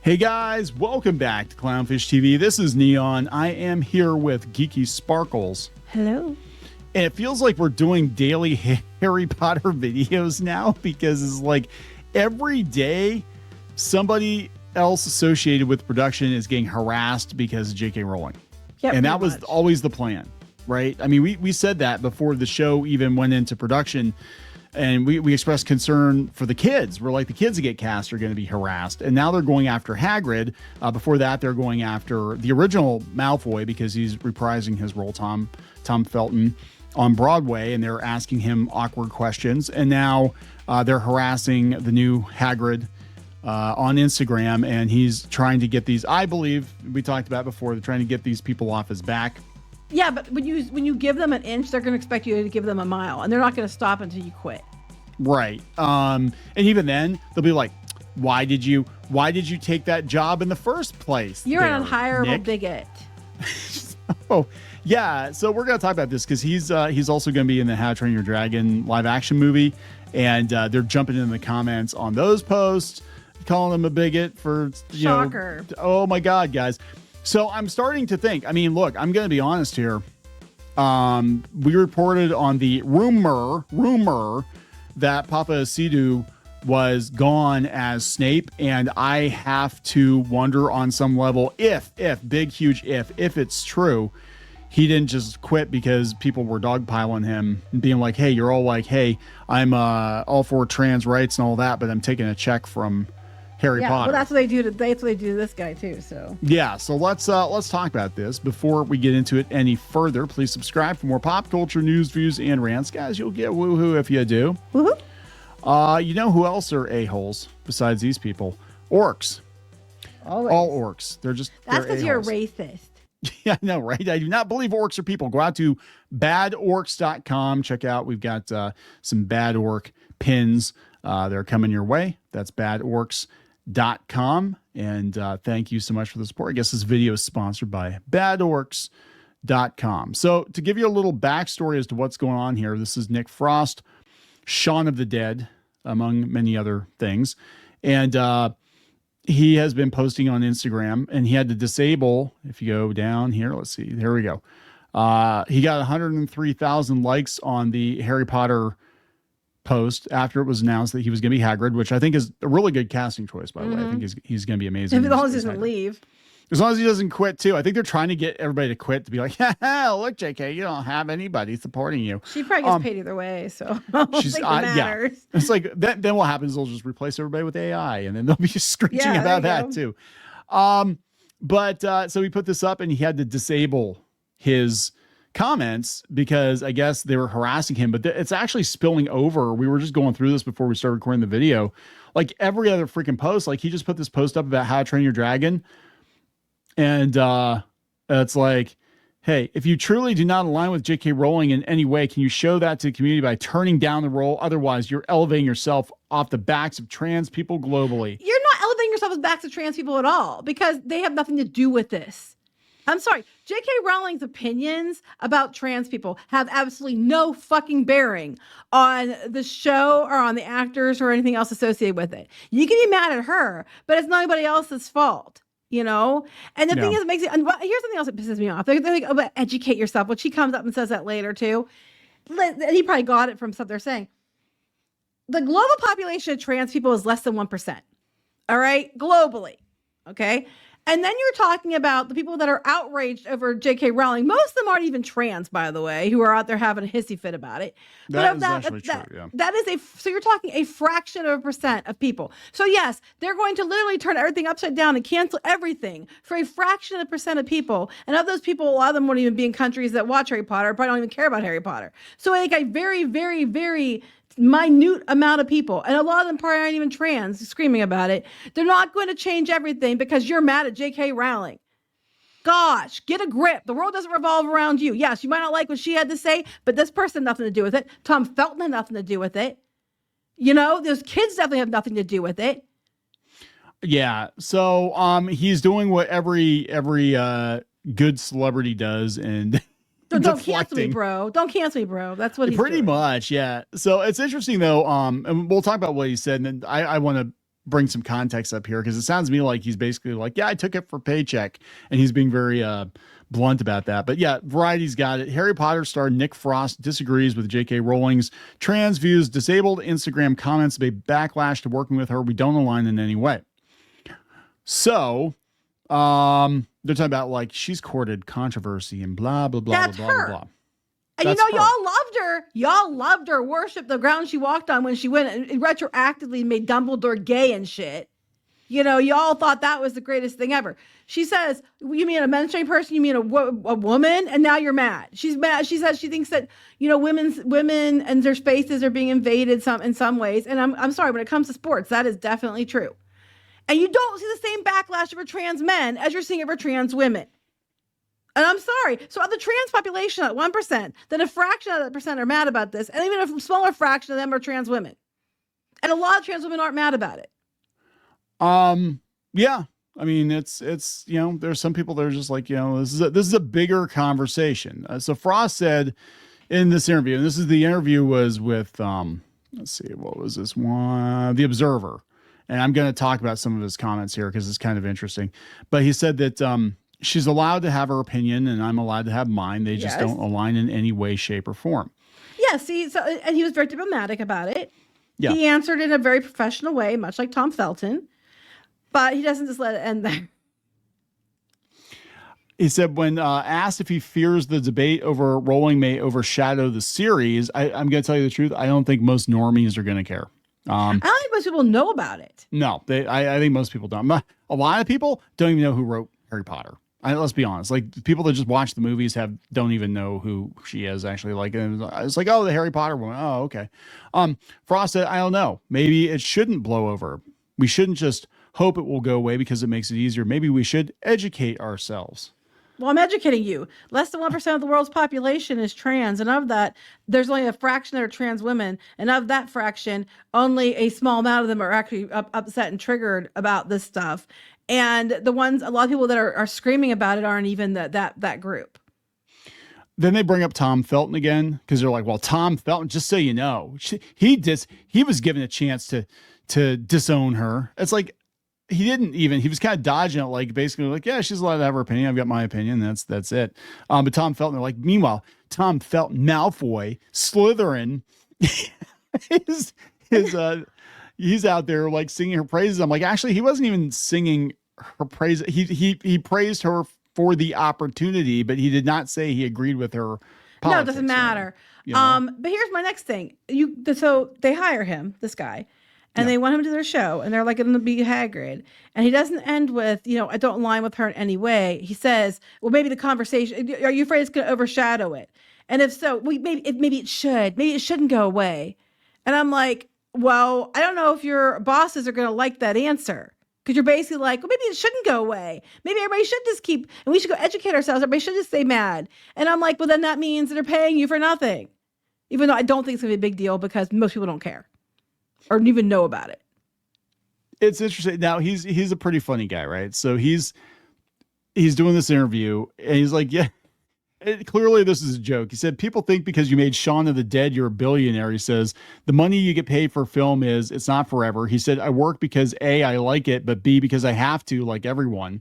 Hey guys, welcome back to Clownfish TV. This is Kneon. I am here with Geeky Sparkles. Hello. And it feels like we're doing daily Harry Potter videos now because it's like every day somebody else associated with production is getting harassed because of J.K. Rowling. Yep, and that was always the plan, right? I mean, we said that before the show even went into production. And we expressed concern for the kids. We're like, the kids that get cast are going to be harassed. And now they're going after Hagrid. Before that, they're going after the original Malfoy because he's reprising his role, Tom Felton, on Broadway. And they're asking him awkward questions. And now they're harassing the new Hagrid on Instagram. And he's trying to get these, I believe, we talked about before, they're trying to get these people off his back. Yeah, but when you give them an inch, they're going to expect you to give them a mile, and they're not going to stop until you quit. Right. And even then, they'll be like, "Why did you take that job in the first place? You're an unhireable bigot." Oh, yeah. So we're going to talk about this because he's also going to be in the How to Train Your Dragon live action movie, and they're jumping in the comments on those posts, calling him a bigot for Shocker. Oh my God, guys. So I'm starting to think, I mean, look, I'm going to be honest here. We reported on the rumor that Papa Sidhu was gone as Snape. And I have to wonder on some level if it's true, he didn't just quit because people were dogpiling him and being like, hey, you're all like, hey, I'm all for trans rights and all that, but I'm taking a check from Harry Potter. Well, that's what they do to this guy too. So yeah, so let's talk about this. Before we get into it any further, please subscribe for more pop culture news, views, and rants, guys. You'll get woohoo if you do. Woohoo! You know who else are a-holes besides these people? Orcs. Always. All orcs. That's because you're a racist. Yeah, I know, right? I do not believe orcs are people. Go out to badorcs.com. Check out. We've got some bad orc pins. They're coming your way. That's badorcs.com. And thank you so much for the support. I guess this video is sponsored by badorcs.com. So to give you a little backstory as to what's going on here, this is Nick Frost, Shaun of the Dead, among many other things. And he has been posting on Instagram, and he had to disable, if you go down here, let's see, there we go. He got 103,000 likes on the Harry Potter post after it was announced that he was going to be Hagrid, which I think is a really good casting choice, by the way. I think he's going to be amazing. As long as he doesn't leave. As long as he doesn't quit, too. I think they're trying to get everybody to quit, to be like, look, JK, you don't have anybody supporting you. She probably gets paid either way, so I don't think it matters. Yeah. It's like, then what happens is they'll just replace everybody with AI, and then they'll be screeching about that, too. So he put this up, and he had to disable his comments because I guess they were harassing him, but it's actually spilling over. We were just going through this before we started recording the video. Like every other freaking post, like he just put this post up about how to train your dragon. And it's like, hey, if you truly do not align with J.K. Rowling in any way, can you show that to the community by turning down the role? Otherwise, you're elevating yourself off the backs of trans people globally. You're not elevating yourself off the backs of trans people at all because they have nothing to do with this. I'm sorry. J.K. Rowling's opinions about trans people have absolutely no fucking bearing on the show or on the actors or anything else associated with it. You can be mad at her, but it's not anybody else's fault, you know? And the thing is, it makes it, and here's something else that pisses me off. They're like, oh, but educate yourself. Well, she comes up and says that later too. He probably got it from stuff they're saying. The global population of trans people is less than 1%. All right? Globally. Okay? And then you're talking about the people that are outraged over J.K. Rowling. Most of them aren't even trans, by the way, who are out there having a hissy fit about it. That is actually true, yeah. So you're talking a fraction of a percent of people. So yes, they're going to literally turn everything upside down and cancel everything for a fraction of a percent of people. And of those people, a lot of them won't even be in countries that watch Harry Potter, probably don't even care about Harry Potter. So like a very, very, very minute amount of people, and a lot of them probably aren't even trans, screaming about it. They're not going to change everything because you're mad at J.K. Rowling. Gosh, get a grip. The world doesn't revolve around you. Yes, you might not like what she had to say, but this person had nothing to do with it. Tom Felton had nothing to do with it. You know, those kids definitely have nothing to do with it. Yeah. So he's doing what every good celebrity does, and don't cancel me, bro. Don't cancel me, bro. That's what he's pretty doing. much, yeah. So it's interesting though. And we'll talk about what he said, and then I want to bring some context up here because it sounds to me like he's basically like, yeah, I took it for paycheck, and he's being very blunt about that. But yeah, Variety's got it. Harry Potter star Nick Frost disagrees with J.K. Rowling's trans views. Disabled Instagram comments may backlash to working with her. We don't align in any way. So, they're talking about like she's courted controversy and blah blah blah. That's blah blah her. blah blah. And That's you know, her. y'all loved her. Y'all loved her, worshiped the ground she walked on when she went and retroactively made Dumbledore gay and shit. You know, y'all thought that was the greatest thing ever. She says, you mean a menstruating person? You mean a woman? And now you're mad. She's mad. She says she thinks that, you know, women and their spaces are being invaded in some ways. And I'm sorry, when it comes to sports, that is definitely true. And you don't see the same backlash for trans men as you're seeing it for trans women. And I'm sorry. So of the trans population at 1%, then a fraction of that percent are mad about this. And even a smaller fraction of them are trans women. And a lot of trans women aren't mad about it. Yeah. I mean, it's, you know, there's some people that are just like, you know, this is a bigger conversation. So Frost said in this interview, and the interview was with, let's see, what was this one? The Observer. And I'm going to talk about some of his comments here because it's kind of interesting. But he said that she's allowed to have her opinion and I'm allowed to have mine. They just don't align in any way, shape, or form. Yeah, see, so and he was very diplomatic about it. Yeah. He answered in a very professional way, much like Tom Felton. But he doesn't just let it end there. He said when asked if he fears the debate over Rowling may overshadow the series, I'm going to tell you the truth. I don't think most normies are going to care. I don't think most people know about it. No, I think most people don't. A lot of people don't even know who wrote Harry Potter. Let's be honest. Like people that just watch the movies don't even know who she is actually. Like it's like, oh, the Harry Potter woman. Oh, okay. Frost said, I don't know. Maybe it shouldn't blow over. We shouldn't just hope it will go away because it makes it easier. Maybe we should educate ourselves. Well, I'm educating you. Less than 1% of the world's population is trans. And of that, there's only a fraction that are trans women. And of that fraction, only a small amount of them are actually upset and triggered about this stuff. And a lot of people that are screaming about it aren't even that group. Then they bring up Tom Felton again because they're like, well, Tom Felton, just so you know, he was given a chance to disown her. It's like, he was kind of dodging it, like basically like, yeah, she's allowed to have her opinion. I've got my opinion. That's it. But Tom Felton, they're like, meanwhile, Tom Felton, Malfoy, Slytherin, he's out there like singing her praises. I'm like, actually, he wasn't even singing her praise. He praised her for the opportunity, but he did not say he agreed with her politics. No, it doesn't matter. You know? But here's my next thing. So they hire him, this guy. And they want him to do their show, and they're like going to be Hagrid. And he doesn't end with, you know, I don't align with her in any way. He says, well, maybe the conversation, are you afraid it's going to overshadow it? And if so, maybe it should. Maybe it shouldn't go away. And I'm like, well, I don't know if your bosses are going to like that answer. Because you're basically like, well, maybe it shouldn't go away. Maybe everybody should just and we should go educate ourselves. Everybody should just stay mad. And I'm like, well, then that means that they're paying you for nothing. Even though I don't think it's going to be a big deal because most people don't care. Or even know about it. It's interesting. Now he's a pretty funny guy, right? So he's doing this interview and he's like, yeah, clearly this is a joke. He said, people think because you made Shaun of the Dead, you're a billionaire. He says, the money you get paid for film it's not forever. He said, I work because A, I like it, but B, because I have to, like everyone.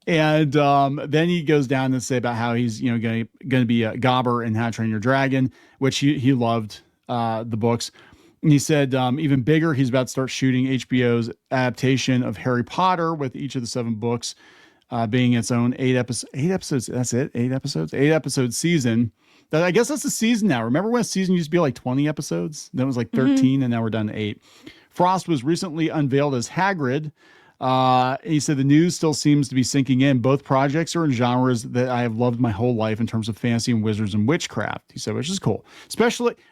And then he goes down to say about how he's, you know, going to be a Gobber in How to Train Your Dragon, which he loved the books. And he said, even bigger, he's about to start shooting HBO's adaptation of Harry Potter with each of the 7 books being its own 8 episodes. That's it. 8 episodes, 8 episode season. I guess that's a season now. Remember when a season used to be like 20 episodes? Then it was like 13 and now we're down to 8. Frost was recently unveiled as Hagrid. He said the news still seems to be sinking in. Both projects are in genres that I have loved my whole life in terms of fantasy and wizards and witchcraft. He said, which is cool,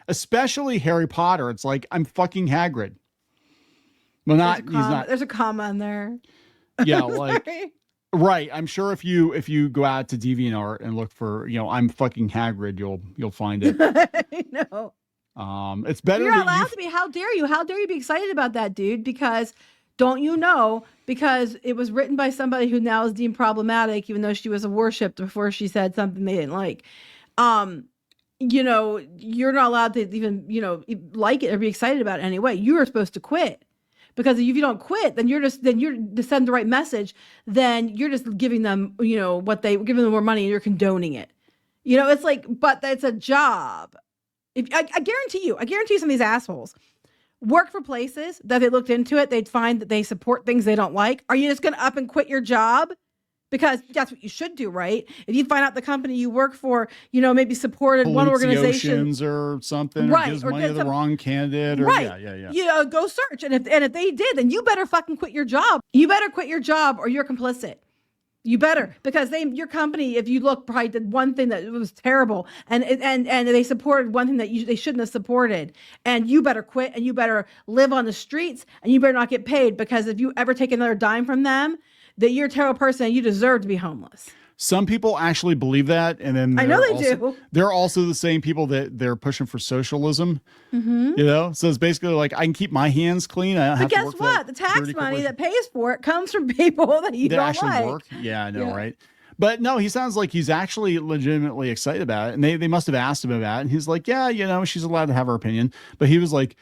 especially Harry Potter. It's like I'm fucking Hagrid. Well, he's not. There's a comma in there. Yeah, like right. I'm sure if you go out to DeviantArt and look for, you know, I'm fucking Hagrid, you'll find it. I know. It's better. You're allowed to be. How dare you? How dare you be excited about that, dude? Because don't you know? Because it was written by somebody who now is deemed problematic, even though she was worshipped before she said something they didn't like. You know, you're not allowed to even, you know, like it or be excited about it anyway. You are supposed to quit because if you don't quit, then you're to send the right message, then you're just giving them, giving them more money and you're condoning it. It's like, but that's a job. If I guarantee you some of these assholes work for places that they looked into it, they'd find that they support things they don't like. Are you just going to up and quit your job? Because that's what you should do, right? If you find out the company you work for, maybe supported one organization or something, right, or gives money to the wrong candidate, or right. Yeah. Go search, and if they did, then you better fucking quit your job. You better quit your job, or you're complicit. You better, because your company, if you look, probably did one thing that was terrible, and they supported one thing that they shouldn't have supported, and you better quit, and you better live on the streets, and you better not get paid, because if you ever take another dime from them, that you're a terrible person and you deserve to be homeless. Some people actually believe that, and then I know they do. They're also the same people that they're pushing for socialism. Mm-hmm. So it's basically like, I can keep my hands clean. I don't have to work. But guess what? The tax money that pays for it comes from people that you don't actually like. Work. Yeah, I know, right? But no, he sounds like he's actually legitimately excited about it, and they must have asked him about it, and he's like, yeah, she's allowed to have her opinion, but he was like,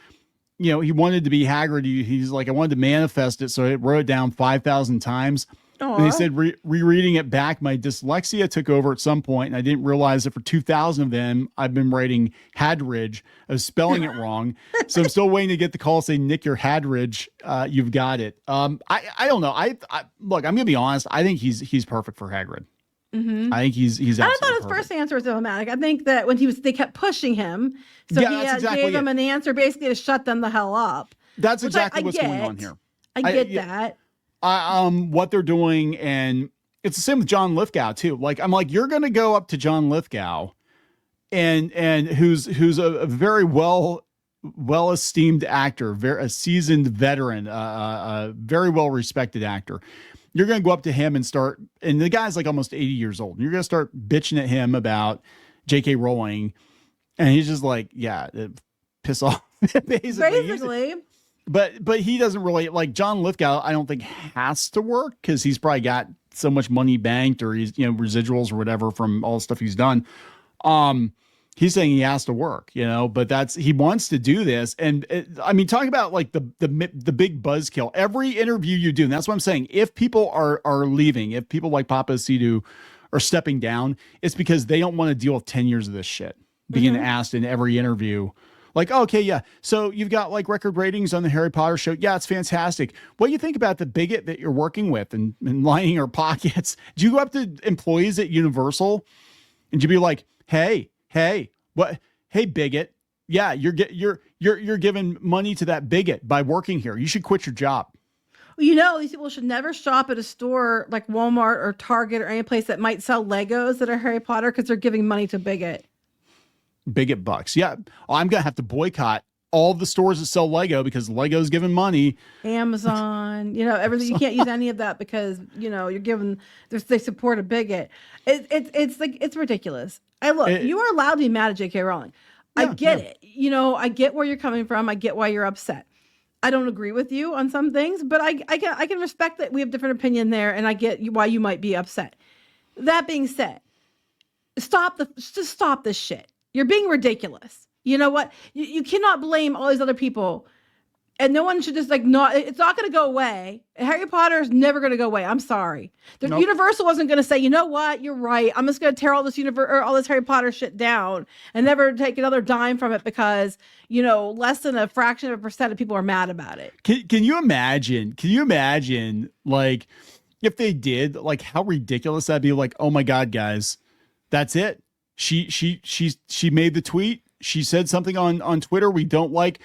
he wanted to be Hagrid. He's like, I wanted to manifest it, so I wrote it down 5,000 times. Aww. And he said, rereading it back, my dyslexia took over at some point, and I didn't realize that for 2,000 of them, I've been writing Hadridge. I was spelling it wrong. So I'm still waiting to get the call saying, Nick, you're Hadridge. You've got it. I don't know. Look, I'm going to be honest. I think he's perfect for Hagrid. Mm-hmm. I think he's I thought his first answer was dramatic. I think that when they kept pushing him, so he gave them an answer basically to shut them the hell up. That's exactly what's going on here. I get that. What they're doing, and it's the same with John Lithgow too. Like, I'm like, you're going to go up to John Lithgow, and who's a very well esteemed actor, a seasoned veteran, a very well respected actor. You're going to go up to him and the guy's like almost 80 years old. And you're going to start bitching at him about J.K. Rowling. And he's just like, piss off. Basically. But he doesn't really, like, John Lithgow, I don't think has to work, because he's probably got so much money banked, or he's, residuals or whatever from all the stuff he's done. He's saying he has to work, but he wants to do this. And talking about like the big buzzkill, every interview you do. And that's what I'm saying. If people are leaving, if people like Papa Sidhu are stepping down, it's because they don't want to deal with 10 years of this shit being asked in every interview. Like, okay, yeah. So you've got like record ratings on the Harry Potter show. Yeah, it's fantastic. What do you think about the bigot that you're working with and lining her pockets? Do you go up to employees at Universal and you be like, hey, what? Hey, bigot. Yeah, you're giving money to that bigot by working here. You should quit your job. Well, these people should never shop at a store like Walmart or Target or any place that might sell Legos that are Harry Potter, because they're giving money to bigot. Bigot bucks. Yeah. I'm going to have to boycott all the stores that sell Lego because Lego's giving money. Amazon, everything. You can't use any of that because, you're giving, they support a bigot. It's like, it's ridiculous. You are allowed to be mad at J.K. Rowling. I get it. I get where you're coming from. I get why you're upset. I don't agree with you on some things, but I can respect that we have different opinion there, and I get why you might be upset. That being said, stop this shit. You're being ridiculous. You know what? You cannot blame all these other people, and no one should just it's not going to go away. Harry Potter is never going to go away. I'm sorry. Nope. Universal wasn't going to say, you know what? You're right. I'm just going to tear all this all this Harry Potter shit down and never take another dime from it because, less than a fraction of a percent of people are mad about it. Can you imagine? Like, if they did, like, how ridiculous that'd be? Like, oh my God, guys, that's it. She made the tweet. She said something on Twitter we don't like.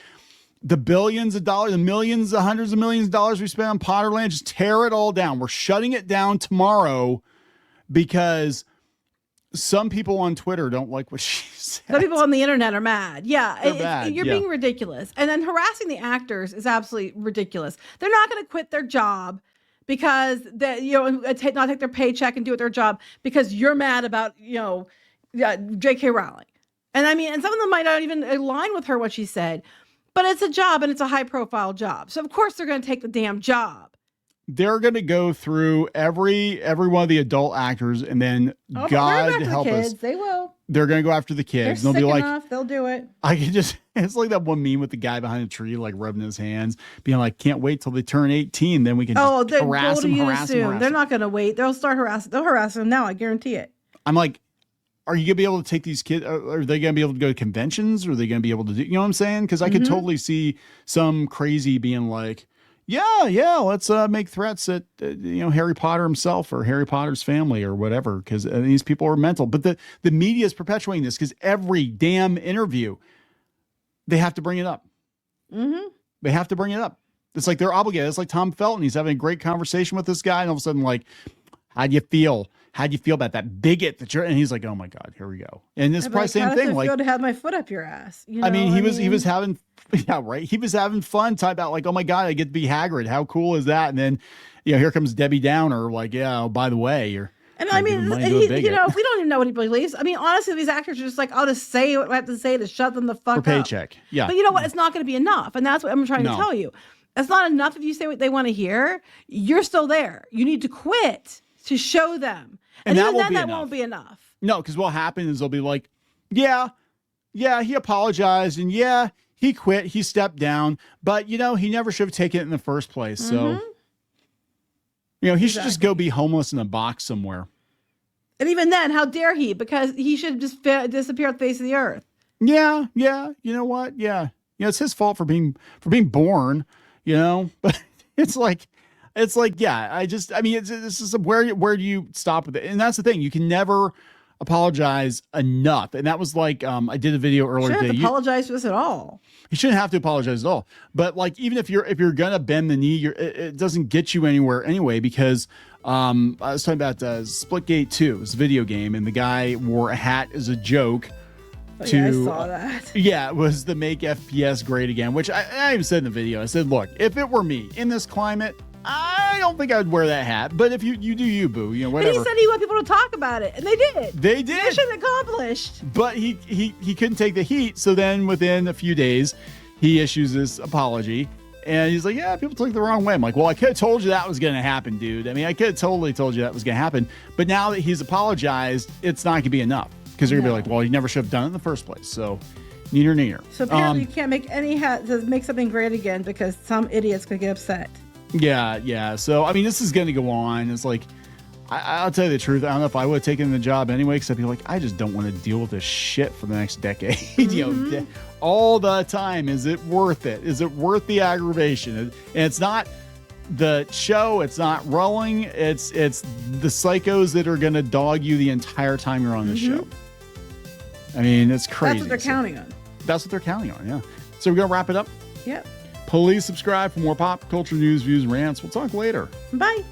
The billions of dollars, the millions, the hundreds of millions of dollars we spent on Potterland, just tear it all down. We're shutting it down tomorrow because some people on Twitter don't like what she said. Some people on the internet are mad. Yeah, you're being ridiculous. And then harassing the actors is absolutely ridiculous. They're not going to quit their job because not take their paycheck and do their job because you're mad about J.K. Rowling. And and some of them might not even align with her what she said. But it's a job, and it's a high-profile job. So, of course, they're going to take the damn job. they're going to go through every one of the adult actors, and then Oh, God help us, they will. they're going to go after the kids. They're They'll be sick like, enough, they'll do it. I can just, it's like that one meme with the guy behind a tree, like rubbing his hands, being like, can't wait till they turn 18. Then we can just harass them. They're not going to wait. They'll start harassing. They'll harass them now. I guarantee it. I'm like, are you going to be able to take these kids? Are they going to be able to go to conventions? Or are they going to be able to do, you know what I'm saying? Because I could totally see some crazy being like, yeah, let's make threats at, Harry Potter himself or Harry Potter's family or whatever, because these people are mental. But the media is perpetuating this because every damn interview, they have to bring it up. Mm-hmm. They have to bring it up. It's like they're obligated. It's like Tom Felton. He's having a great conversation with this guy, and all of a sudden, like, how do you feel? How do you feel about that bigot that you're? And he's like, oh my God, here we go. And it's probably the same thing. Like, feel to have my foot up your ass. You know, I mean, he was having, right. He was having fun talking about like, oh my God, I get to be Hagrid. How cool is that? And then, here comes Debbie Downer. Like, yeah, oh, by the way, you're. And I mean, we don't even know what he believes. I mean, honestly, these actors are just like, I'll just say what I have to say to shut them the fuck up. For paycheck. Yeah. But you know what? It's not going to be enough. And that's what I'm trying to tell you. It's not enough if you say what they want to hear. You're still there. You need to quit to show them. And even then, that won't be enough. No, because what happens is they'll be like, yeah, he apologized. And yeah, he quit. He stepped down. But, he never should have taken it in the first place. So, he should just go be homeless in a box somewhere. And even then, how dare he? Because he should just disappear off the face of the earth. Yeah. You know what? Yeah. It's his fault for being born, but it's like, yeah, this is where do you stop with it? And that's the thing. You can never apologize enough. And that was like, I did a video earlier today. Shouldn't apologize for this at all. You shouldn't have to apologize at all. But like, even if you're going to bend the knee, it doesn't get you anywhere anyway, because I was talking about Splitgate 2, this video game, and the guy wore a hat as a joke. I saw that. Yeah, it was the make FPS great again, which I even said in the video. I said, look, if it were me in this climate, I don't think I would wear that hat. But if you do you, boo, whatever. But he said he wanted people to talk about it, and they did. They did. Mission accomplished. But he couldn't take the heat, so then within a few days, he issues this apology. And he's like, yeah, people took it the wrong way. I'm like, well, I could have told you that was going to happen, dude. I mean, I could have totally told you that was going to happen. But now that he's apologized, it's not going to be enough. Because they're going to be like, well, you never should have done it in the first place. So, neater. So apparently you can't make any hat to make something great again because some idiots could get upset. Yeah. So, I mean, this is going to go on. It's like, I'll tell you the truth. I don't know if I would have taken the job anyway, because I'd be like, I just don't want to deal with this shit for the next decade. All the time. Is it worth it? Is it worth the aggravation? And it's not the show. It's not Rowling. It's the psychos that are going to dog you the entire time you're on the show. I mean, it's crazy. That's what they're counting on. That's what they're counting on, yeah. So we're going to wrap it up? Yep. Please subscribe for more pop culture news, views, rants. We'll talk later. Bye.